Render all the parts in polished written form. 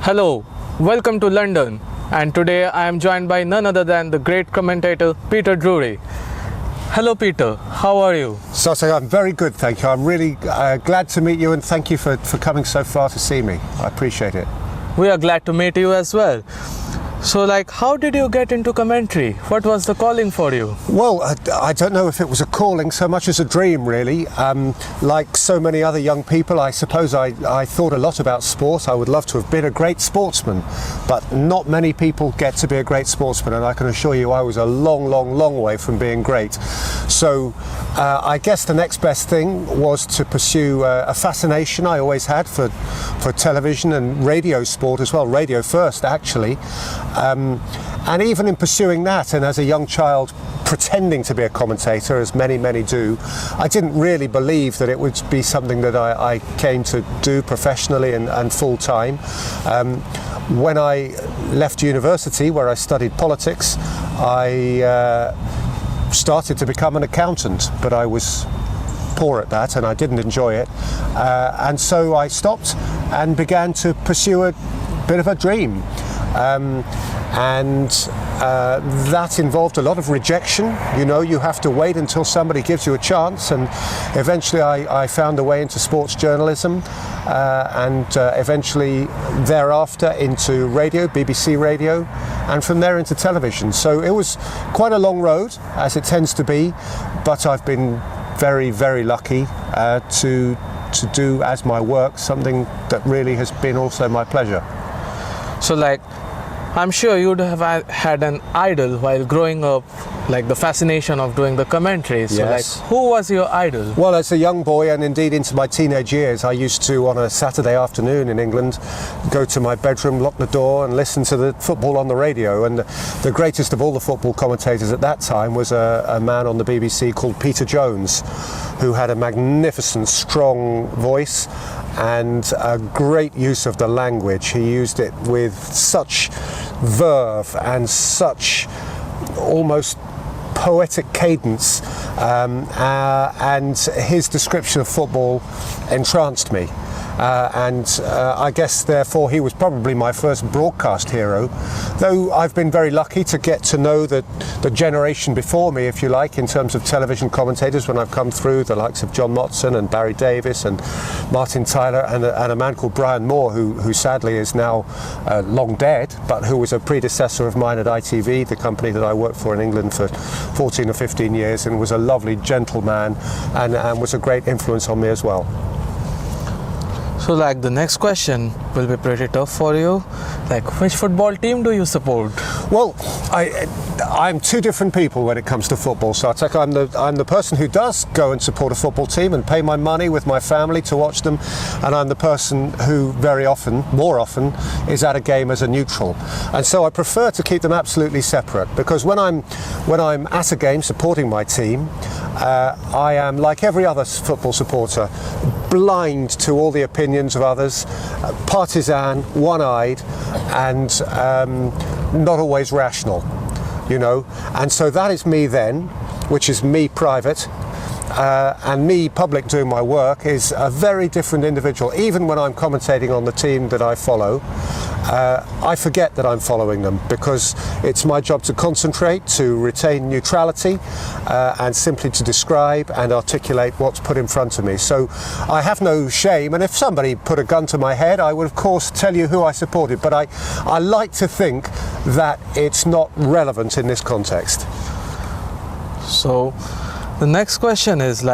Hello, welcome to London, and today I am joined by none other than the great commentator Peter Drury. Hello Peter, how are you? Sasha, I'm very good, thank you. I'm really glad to meet you, and thank you for coming so far to see me. I appreciate it. We are glad to meet you as well. So how did you get into commentary? What was the calling for you? Well, I don't know if it was a calling so much as a dream, really. Like so many other young people, I suppose I thought a lot about sport. I would love to have been a great sportsman, but not many people get to be a great sportsman, and I can assure you I was a long way from being great. So I guess the next best thing was to pursue a fascination I always had for television and radio sport as well, radio first actually. And even in pursuing that, and as a young child pretending to be a commentator, as many do, I didn't really believe that it would be something that I came to do professionally and full time. When I left university, where I studied politics, I started to become an accountant, but I was poor at that and I didn't enjoy it. And so I stopped and began to pursue a bit of a dream. That involved a lot of rejection. You know, you have to wait until somebody gives you a chance, and eventually I found a way into sports journalism, and eventually thereafter into radio, BBC Radio, and from there into television. So it was quite a long road, as it tends to be, but I've been very lucky to do as my work something that really has been also my pleasure. So I'm sure you'd have had an idol while growing up, like the fascination of doing the commentary. So yes. Who was your idol? Well, as a young boy and indeed into my teenage years, I used to, on a Saturday afternoon in England, go to my bedroom, lock the door and listen to the football on the radio. And the greatest of all the football commentators at that time was a man on the BBC called Peter Jones, who had a magnificent, strong voice and a great use of the language. He used it with such verve and such almost poetic cadence, and his description of football entranced me. I guess therefore he was probably my first broadcast hero, though I've been very lucky to get to know the generation before me, if you like, in terms of television commentators when I've come through, the likes of John Motson and Barry Davis and Martin Tyler and a man called Brian Moore, who sadly is now long dead, but who was a predecessor of mine at ITV, the company that I worked for in England for 14 or 15 years, and was a lovely gentleman and was a great influence on me as well. So the next question will be pretty tough for you. Which football team do you support? Well, I'm two different people when it comes to football, Sartek. I'm the person who does go and support a football team and pay my money with my family to watch them, and I'm the person who very often, more often, is at a game as a neutral. And so I prefer to keep them absolutely separate, because when I'm at a game supporting my team, I am, like every other football supporter, blind to all the opinions of others, partisan, one-eyed, and not always rational, you know. And so that is me then, which is me private, and me public doing my work is a very different individual. Even when I'm commentating on the team that I follow, I forget that I'm following them, because it's my job to concentrate, to retain neutrality, and simply to describe and articulate what's put in front of me. So I have no shame, and if somebody put a gun to my head, I would of course tell you who I supported, but I like to think that it's not relevant in this context. So the next question is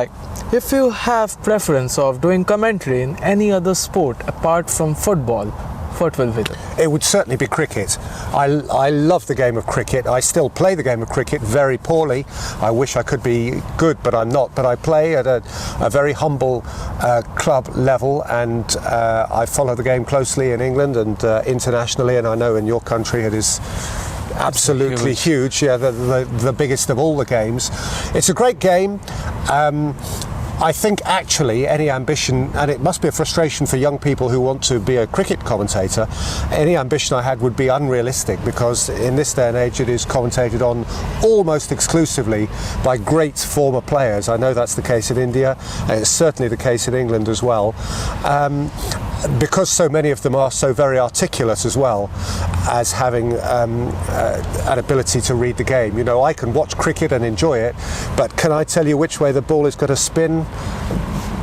if you have preference of doing commentary in any other sport apart from football, what will be it? It would certainly be cricket. I love the game of cricket. I still play the game of cricket very poorly. I wish I could be good, but I'm not. But I play at a very humble club level, and I follow the game closely in England and internationally, and I know in your country it is absolutely huge. Yeah, the biggest of all the games. It's a great game. I think actually any ambition, and it must be a frustration for young people who want to be a cricket commentator, any ambition I had would be unrealistic, because in this day and age it is commentated on almost exclusively by great former players. I know that's the case in India, and it's certainly the case in England as well. Because so many of them are so very articulate as well as having an ability to read the game. You know, I can watch cricket and enjoy it, but can I tell you which way the ball is going to spin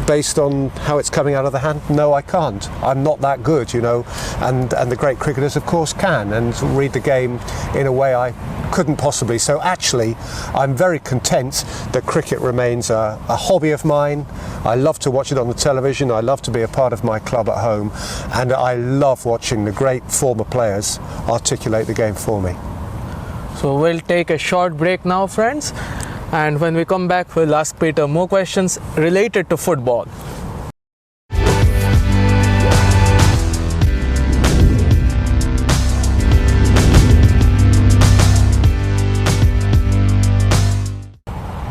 based on how it's coming out of the hand? No, I can't. I'm not that good, you know, and the great cricketers of course can, and read the game in a way I couldn't possibly. So actually I'm very content that cricket remains a hobby of mine. I love to watch it on the television, I love to be a part of my club at home, and I love watching the great former players articulate the game for me. So we'll take a short break now, friends, and when we come back we'll ask Peter more questions related to football.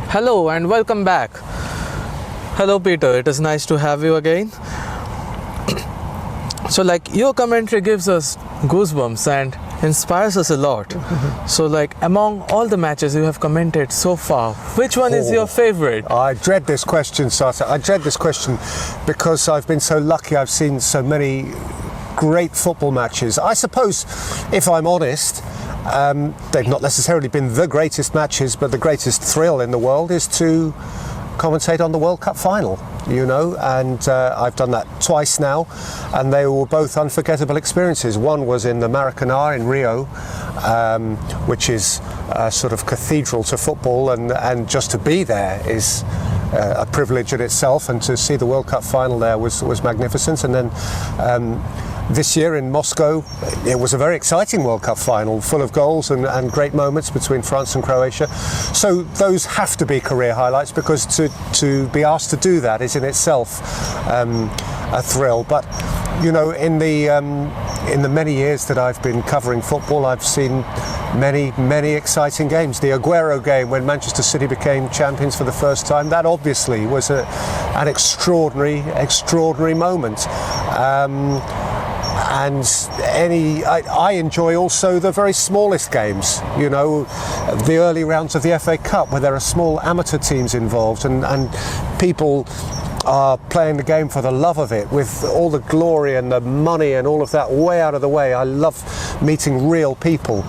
Hello and welcome back. Hello Peter, it is nice to have you again. So like, your commentary gives us goosebumps and inspires us a lot. So like, among all the matches you have commented so far, which one is your favorite? I dread this question, Sasa. I dread this question because I've been so lucky. I've seen so many great football matches. I suppose, if I'm honest, they've not necessarily been the greatest matches, but the greatest thrill in the world is to commentate on the World Cup final, you know, and I've done that twice now, and they were both unforgettable experiences. One was in the Maracanã in Rio, which is a sort of cathedral to football, and just to be there is a privilege in itself, and to see the World Cup final there was magnificent. And then this year in Moscow, it was a very exciting World Cup final, full of goals and great moments between France and Croatia. So those have to be career highlights, because to be asked to do that is in itself a thrill. But you know, in the many years that I've been covering football, I've seen many exciting games. The Aguero game, when Manchester City became champions for the first time, that obviously was an extraordinary moment. And I enjoy also the very smallest games, you know, the early rounds of the FA Cup, where there are small amateur teams involved, and people are playing the game for the love of it, with all the glory and the money and all of that way out of the way. I love meeting real people.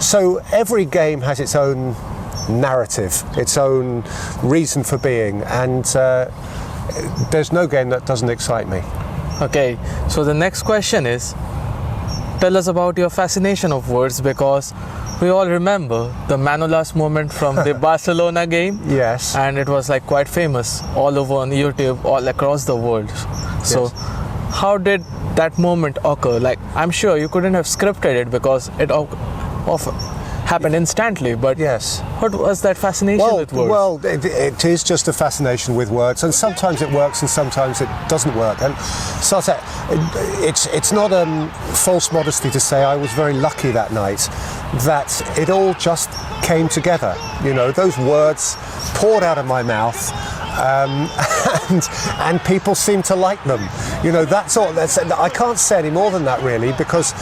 So every game has its own narrative, its own reason for being, and there's no game that doesn't excite me. Okay, so the next question is, tell us about your fascination of words, because we all remember the Manolas moment from the Barcelona game. Yes. And it was like quite famous all over on YouTube, all across the world. So Yes. how did that moment occur? Like, I'm sure you couldn't have scripted it, because it often happened instantly, but Yes. what was that fascination with words? Well, it is just a fascination with words, and sometimes it works and sometimes it doesn't work. And so it's not false modesty to say I was very lucky that night that it all just came together. You know, those words poured out of my mouth. And people seem to like them. You know, that's all. I can't say any more than that, really, because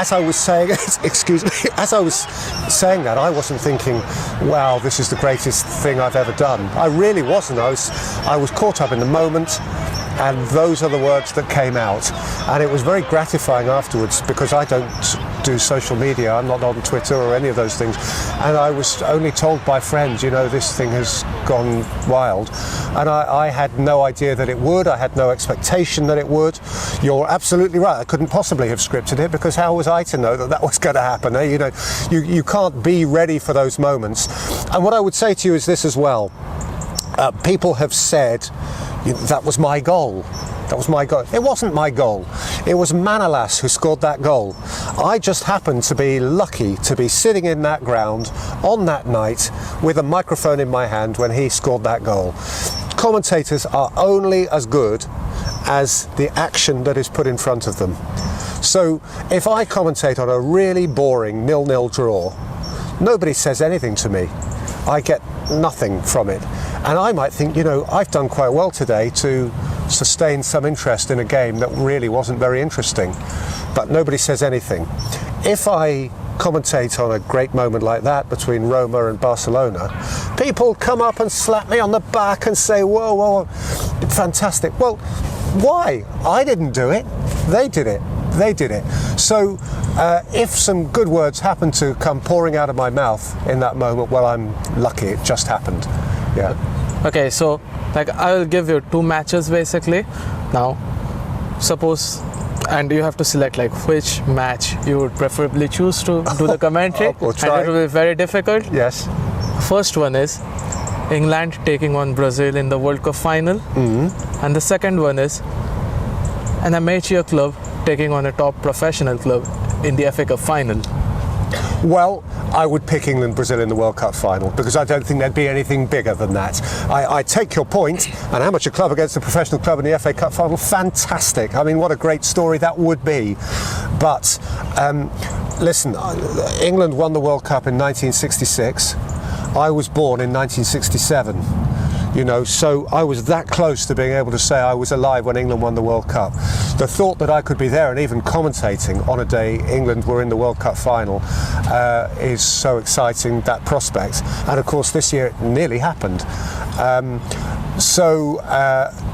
as I was saying, excuse me, as I was saying that, I wasn't thinking, wow, this is the greatest thing I've ever done. I really wasn't. I was caught up in the moment, and those are the words that came out. And it was very gratifying afterwards, because I don't do social media, I'm not on Twitter or any of those things, and I was only told by friends, you know, this thing has gone wild, and I had no idea that it would. I had no expectation that it would. You're absolutely right, I couldn't possibly have scripted it, because how was I to know that that was going to happen? You know, you can't be ready for those moments. And what I would say to you is this as well. People have said, that was my goal. That was my goal. It wasn't my goal. It was Manolas who scored that goal. I just happened to be lucky to be sitting in that ground on that night with a microphone in my hand when he scored that goal. Commentators are only as good as the action that is put in front of them. So if I commentate on a really boring 0-0 draw, nobody says anything to me. I get nothing from it. And I might think, I've done quite well today to sustain some interest in a game that really wasn't very interesting. But nobody says anything. If I commentate on a great moment like that between Roma and Barcelona, people come up and slap me on the back and say, whoa, whoa, fantastic. Well, why? I didn't do it. They did it. They did it. So if some good words happen to come pouring out of my mouth in that moment, well, I'm lucky. It just happened. Yeah. Okay, so I will give you 2 matches basically. Now, suppose, and you have to select which match you would preferably choose to do the commentary. We'll try. And it will be very difficult. Yes. First one is England taking on Brazil in the World Cup final. Mm-hmm. And the second one is an amateur club taking on a top professional club in the FA Cup final. Well, I would pick England-Brazil in the World Cup final because I don't think there'd be anything bigger than that. I take your point, an amateur club against a professional club in the FA Cup final, fantastic. I mean, what a great story that would be. But listen, England won the World Cup in 1966. I was born in 1967. So I was that close to being able to say I was alive when England won the World Cup. The thought that I could be there and even commentating on a day England were in the World Cup final is so exciting, that prospect. And of course this year it nearly happened.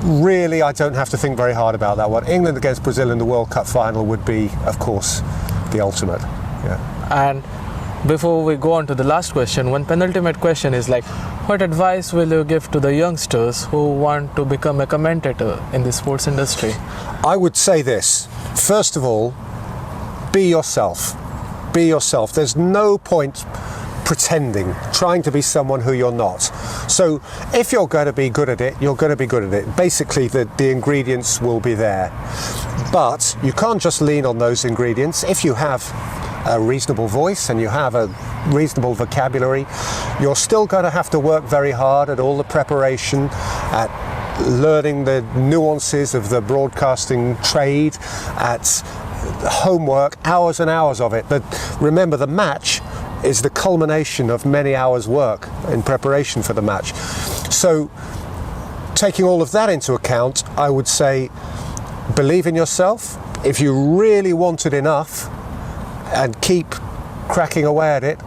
Really I don't have to think very hard about that one. England against Brazil in the World Cup final would be, of course, the ultimate. Yeah. And before we go on to the last question, one penultimate question is what advice will you give to the youngsters who want to become a commentator in the sports industry? I would say this. First of all, be yourself. Be yourself. There's no point pretending, trying to be someone who you're not. So if you're going to be good at it, you're going to be good at it. Basically, the ingredients will be there. But you can't just lean on those ingredients. If you have a reasonable voice and you have a reasonable vocabulary, you're still going to have to work very hard at all the preparation, at learning the nuances of the broadcasting trade, at homework, hours and hours of it. But remember, the match is the culmination of many hours' work in preparation for the match. So taking all of that into account, I would say believe in yourself. If you really want it enough and keep cracking away at it,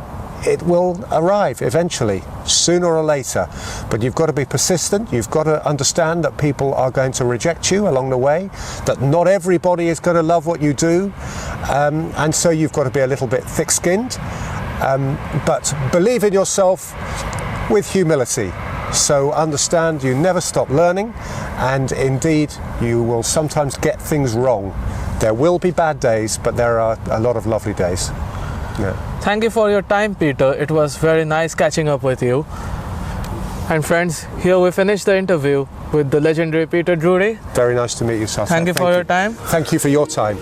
it will arrive eventually, sooner or later. But you've got to be persistent. You've got to understand that people are going to reject you along the way, that not everybody is going to love what you do, and so you've got to be a little bit thick-skinned, but believe in yourself with humility. So understand you never stop learning, and indeed you will sometimes get things wrong. There will be bad days, but there are a lot of lovely days. Yeah. Thank you for your time, Peter. It was very nice catching up with you. And friends, here we finish the interview with the legendary Peter Drury. Very nice to meet you, Sasa. Thank you for your time. Thank you for your time.